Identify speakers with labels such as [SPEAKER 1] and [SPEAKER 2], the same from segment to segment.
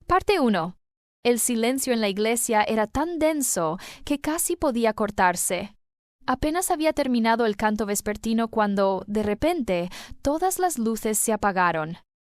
[SPEAKER 1] Parte 1. El silencio en la iglesia era tan denso que casi podía cortarse. Apenas había terminado el canto vespertino cuando, de repente, todas las luces se apagaron.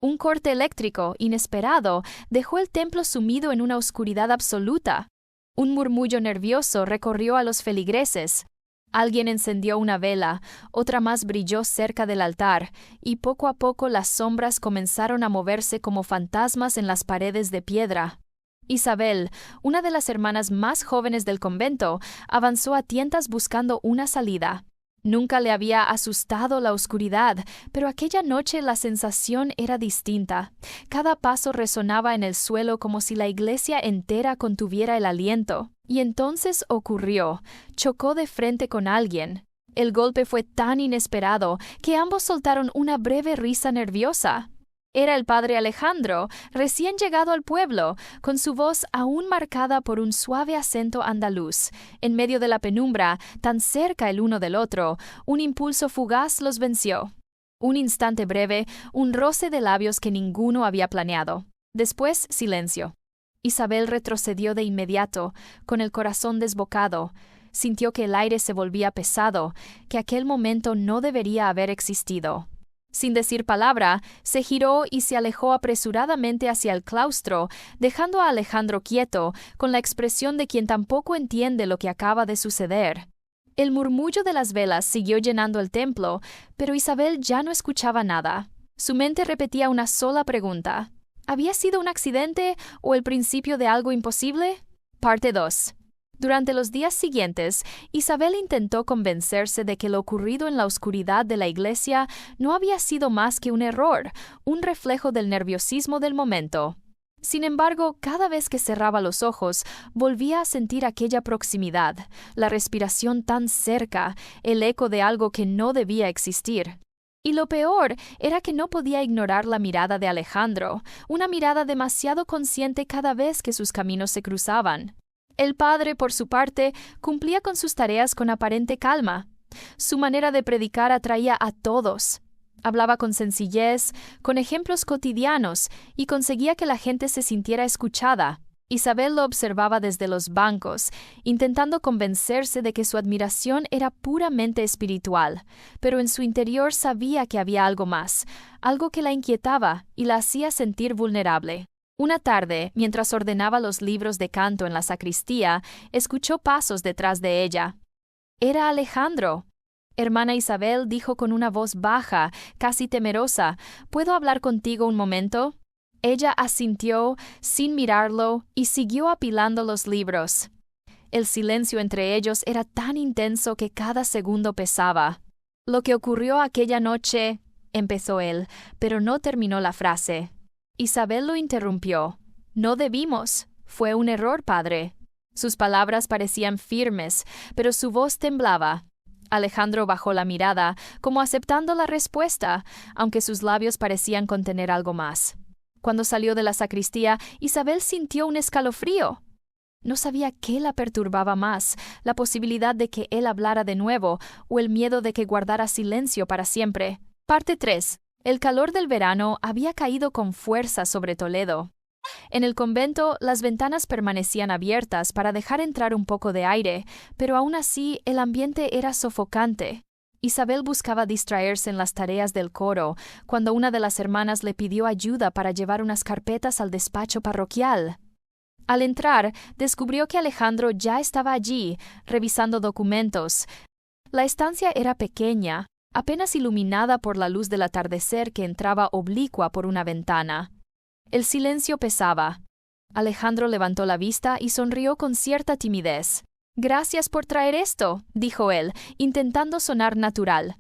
[SPEAKER 1] Un corte eléctrico, inesperado, dejó el templo sumido en una oscuridad absoluta. Un murmullo nervioso recorrió a los feligreses. Alguien encendió una vela, otra más brilló cerca del altar, y poco a poco las sombras comenzaron a moverse como fantasmas en las paredes de piedra. Isabel, una de las hermanas más jóvenes del convento, avanzó a tientas buscando una salida. Nunca le había asustado la oscuridad, pero aquella noche la sensación era distinta. Cada paso resonaba en el suelo como si la iglesia entera contuviera el aliento. Y entonces ocurrió. Chocó de frente con alguien. El golpe fue tan inesperado que ambos soltaron una breve risa nerviosa. Era el padre Alejandro, recién llegado al pueblo, con su voz aún marcada por un suave acento andaluz. En medio de la penumbra, tan cerca el uno del otro, un impulso fugaz los venció. Un instante breve, un roce de labios que ninguno había planeado. Después, silencio. Isabel retrocedió de inmediato, con el corazón desbocado. Sintió que el aire se volvía pesado, que aquel momento no debería haber existido. Sin decir palabra, se giró y se alejó apresuradamente hacia el claustro, dejando a Alejandro quieto, con la expresión de quien tampoco entiende lo que acaba de suceder. El murmullo de las velas siguió llenando el templo, pero Isabel ya no escuchaba nada. Su mente repetía una sola pregunta. ¿Había sido un accidente o el principio de algo imposible? Parte 2. Durante los días siguientes, Isabel intentó convencerse de que lo ocurrido en la oscuridad de la iglesia no había sido más que un error, un reflejo del nerviosismo del momento. Sin embargo, cada vez que cerraba los ojos, volvía a sentir aquella proximidad, la respiración tan cerca, el eco de algo que no debía existir. Y lo peor era que no podía ignorar la mirada de Alejandro, una mirada demasiado consciente cada vez que sus caminos se cruzaban. El padre, por su parte, cumplía con sus tareas con aparente calma. Su manera de predicar atraía a todos. Hablaba con sencillez, con ejemplos cotidianos, y conseguía que la gente se sintiera escuchada. Isabel lo observaba desde los bancos, intentando convencerse de que su admiración era puramente espiritual, pero en su interior sabía que había algo más, algo que la inquietaba y la hacía sentir vulnerable. Una tarde, mientras ordenaba los libros de canto en la sacristía, escuchó pasos detrás de ella. Era Alejandro. Hermana Isabel dijo con una voz baja, casi temerosa, ¿puedo hablar contigo un momento? Ella asintió, sin mirarlo, y siguió apilando los libros. El silencio entre ellos era tan intenso que cada segundo pesaba. Lo que ocurrió aquella noche, empezó él, pero no terminó la frase. Isabel lo interrumpió. No debimos. Fue un error, padre. Sus palabras parecían firmes, pero su voz temblaba. Alejandro bajó la mirada, como aceptando la respuesta, aunque sus labios parecían contener algo más. Cuando salió de la sacristía, Isabel sintió un escalofrío. No sabía qué la perturbaba más, la posibilidad de que él hablara de nuevo o el miedo de que guardara silencio para siempre. Parte 3. El calor del verano había caído con fuerza sobre Toledo. En el convento, las ventanas permanecían abiertas para dejar entrar un poco de aire, pero aún así el ambiente era sofocante. Isabel buscaba distraerse en las tareas del coro, cuando una de las hermanas le pidió ayuda para llevar unas carpetas al despacho parroquial. Al entrar, descubrió que Alejandro ya estaba allí, revisando documentos. La estancia era pequeña, apenas iluminada por la luz del atardecer que entraba oblicua por una ventana. El silencio pesaba. Alejandro levantó la vista y sonrió con cierta timidez. «Gracias por traer esto», dijo él, intentando sonar natural.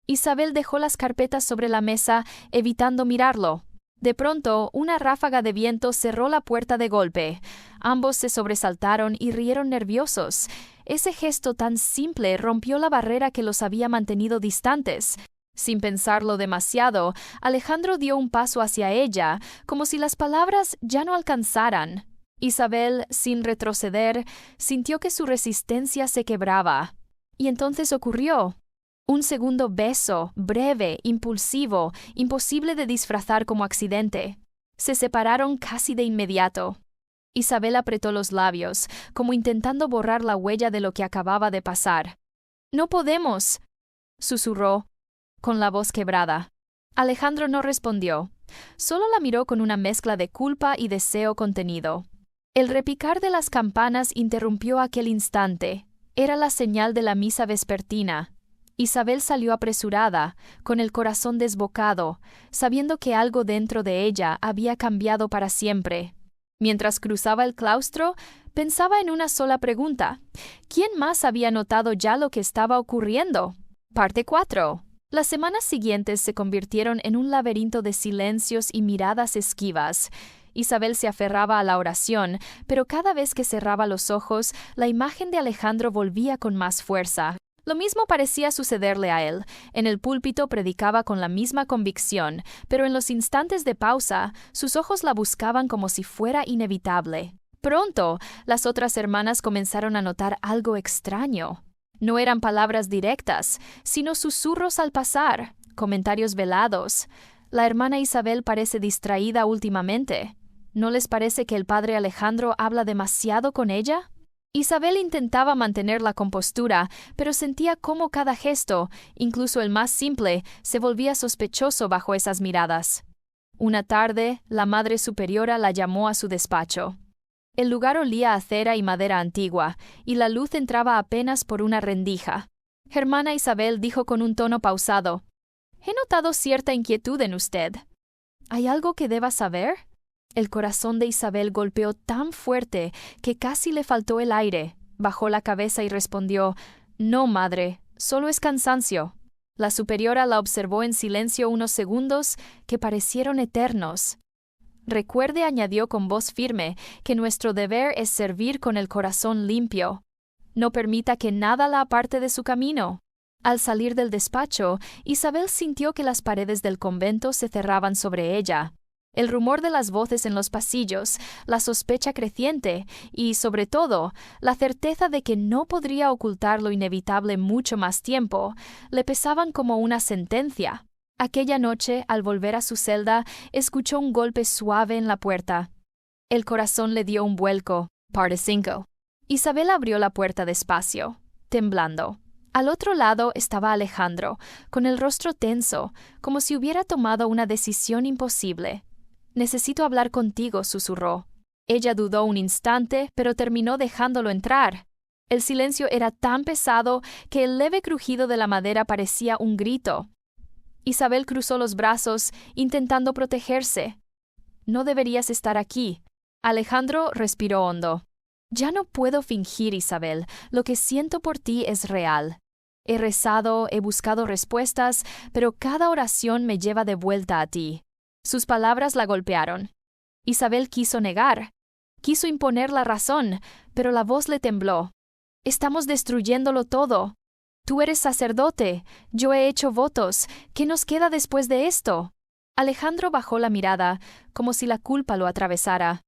[SPEAKER 1] Isabel dejó las carpetas sobre la mesa, evitando mirarlo. De pronto, una ráfaga de viento cerró la puerta de golpe. Ambos se sobresaltaron y rieron nerviosos. Ese gesto tan simple rompió la barrera que los había mantenido distantes. Sin pensarlo demasiado, Alejandro dio un paso hacia ella, como si las palabras ya no alcanzaran. Isabel, sin retroceder, sintió que su resistencia se quebraba. Y entonces ocurrió. Un segundo beso, breve, impulsivo, imposible de disfrazar como accidente. Se separaron casi de inmediato. Isabel apretó los labios, como intentando borrar la huella de lo que acababa de pasar. «No podemos», susurró, con la voz quebrada. Alejandro no respondió. Solo la miró con una mezcla de culpa y deseo contenido. El repicar de las campanas interrumpió aquel instante. Era la señal de la misa vespertina. Isabel salió apresurada, con el corazón desbocado, sabiendo que algo dentro de ella había cambiado para siempre. Mientras cruzaba el claustro, pensaba en una sola pregunta. ¿Quién más había notado ya lo que estaba ocurriendo? Parte 4. Las semanas siguientes se convirtieron en un laberinto de silencios y miradas esquivas. Isabel se aferraba a la oración, pero cada vez que cerraba los ojos, la imagen de Alejandro volvía con más fuerza. Lo mismo parecía sucederle a él. En el púlpito predicaba con la misma convicción, pero en los instantes de pausa, sus ojos la buscaban como si fuera inevitable. Pronto, las otras hermanas comenzaron a notar algo extraño. No eran palabras directas, sino susurros al pasar, comentarios velados. La hermana Isabel parece distraída últimamente. ¿No les parece que el padre Alejandro habla demasiado con ella? Isabel intentaba mantener la compostura, pero sentía cómo cada gesto, incluso el más simple, se volvía sospechoso bajo esas miradas. Una tarde, la Madre Superiora la llamó a su despacho. El lugar olía a cera y madera antigua, y la luz entraba apenas por una rendija. Hermana Isabel dijo con un tono pausado: «He notado cierta inquietud en usted. ¿Hay algo que deba saber?» El corazón de Isabel golpeó tan fuerte que casi le faltó el aire. Bajó la cabeza y respondió: «No, madre, solo es cansancio». La superiora la observó en silencio unos segundos que parecieron eternos. «Recuerde», añadió con voz firme, «que nuestro deber es servir con el corazón limpio. No permita que nada la aparte de su camino». Al salir del despacho, Isabel sintió que las paredes del convento se cerraban sobre ella. El rumor de las voces en los pasillos, la sospecha creciente y, sobre todo, la certeza de que no podría ocultar lo inevitable mucho más tiempo, le pesaban como una sentencia. Aquella noche, al volver a su celda, escuchó un golpe suave en la puerta. El corazón le dio un vuelco. Parte 5. Isabel abrió la puerta despacio, temblando. Al otro lado estaba Alejandro, con el rostro tenso, como si hubiera tomado una decisión imposible. «Necesito hablar contigo», susurró. Ella dudó un instante, pero terminó dejándolo entrar. El silencio era tan pesado que el leve crujido de la madera parecía un grito. Isabel cruzó los brazos, intentando protegerse. «No deberías estar aquí». Alejandro respiró hondo. «Ya no puedo fingir, Isabel. Lo que siento por ti es real. He rezado, he buscado respuestas, pero cada oración me lleva de vuelta a ti». Sus palabras la golpearon. Isabel quiso negar. Quiso imponer la razón, pero la voz le tembló. «Estamos destruyéndolo todo. Tú eres sacerdote. Yo he hecho votos. ¿Qué nos queda después de esto?» Alejandro bajó la mirada, como si la culpa lo atravesara.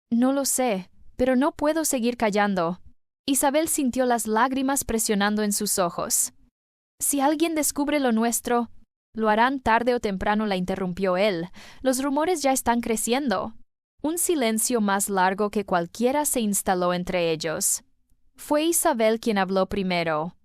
[SPEAKER 1] «No lo sé, pero no puedo seguir callando». Isabel sintió las lágrimas presionando en sus ojos. «Si alguien descubre lo nuestro...» «Lo harán tarde o temprano», la interrumpió él. «Los rumores ya están creciendo». Un silencio más largo que cualquiera se instaló entre ellos. Fue Isabel quien habló primero.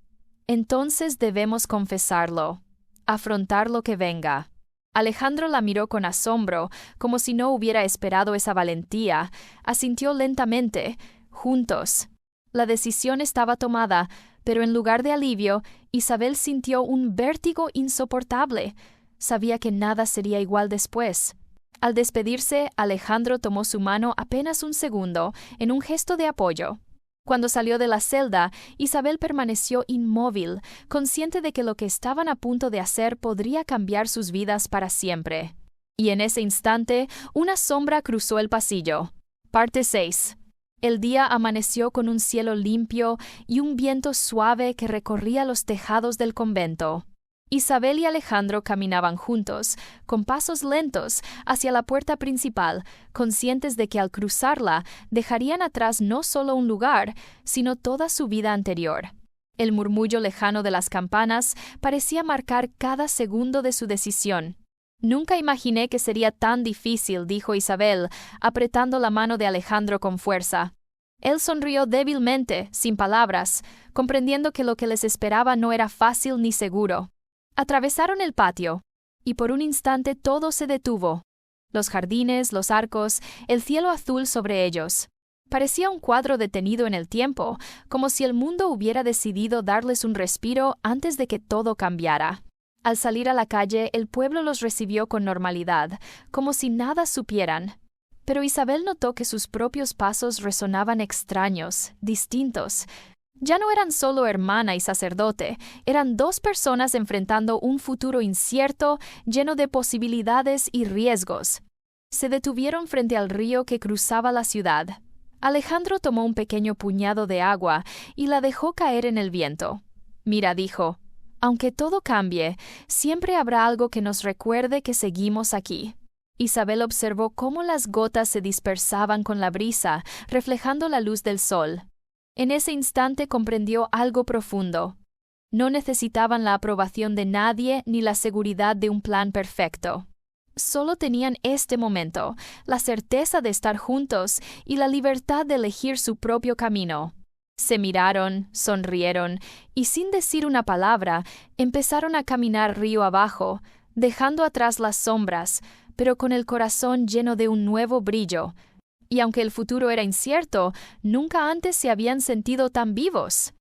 [SPEAKER 1] «Entonces debemos confesarlo, afrontar lo que venga». Alejandro la miró con asombro, como si no hubiera esperado esa valentía. Asintió lentamente. Juntos. La decisión estaba tomada, pero en lugar de alivio, Isabel sintió un vértigo insoportable. Sabía que nada sería igual después. Al despedirse, Alejandro tomó su mano apenas un segundo, en un gesto de apoyo. Cuando salió de la celda, Isabel permaneció inmóvil, consciente de que lo que estaban a punto de hacer podría cambiar sus vidas para siempre. Y en ese instante, una sombra cruzó el pasillo. Parte 6. El día amaneció con un cielo limpio y un viento suave que recorría los tejados del convento. Isabel y Alejandro caminaban juntos, con pasos lentos, hacia la puerta principal, conscientes de que al cruzarla dejarían atrás no solo un lugar, sino toda su vida anterior. El murmullo lejano de las campanas parecía marcar cada segundo de su decisión. Nunca imaginé que sería tan difícil, dijo Isabel, apretando la mano de Alejandro con fuerza. Él sonrió débilmente, sin palabras, comprendiendo que lo que les esperaba no era fácil ni seguro. Atravesaron el patio, y por un instante todo se detuvo. Los jardines, los arcos, el cielo azul sobre ellos. Parecía un cuadro detenido en el tiempo, como si el mundo hubiera decidido darles un respiro antes de que todo cambiara. Al salir a la calle, el pueblo los recibió con normalidad, como si nada supieran. Pero Isabel notó que sus propios pasos resonaban extraños, distintos. Ya no eran solo hermana y sacerdote, eran dos personas enfrentando un futuro incierto, lleno de posibilidades y riesgos. Se detuvieron frente al río que cruzaba la ciudad. Alejandro tomó un pequeño puñado de agua y la dejó caer en el viento. Mira, dijo, aunque todo cambie, siempre habrá algo que nos recuerde que seguimos aquí. Isabel observó cómo las gotas se dispersaban con la brisa, reflejando la luz del sol. En ese instante comprendió algo profundo. No necesitaban la aprobación de nadie ni la seguridad de un plan perfecto. Solo tenían este momento, la certeza de estar juntos y la libertad de elegir su propio camino. Se miraron, sonrieron y sin decir una palabra, empezaron a caminar río abajo, dejando atrás las sombras, pero con el corazón lleno de un nuevo brillo. Y aunque el futuro era incierto, nunca antes se habían sentido tan vivos.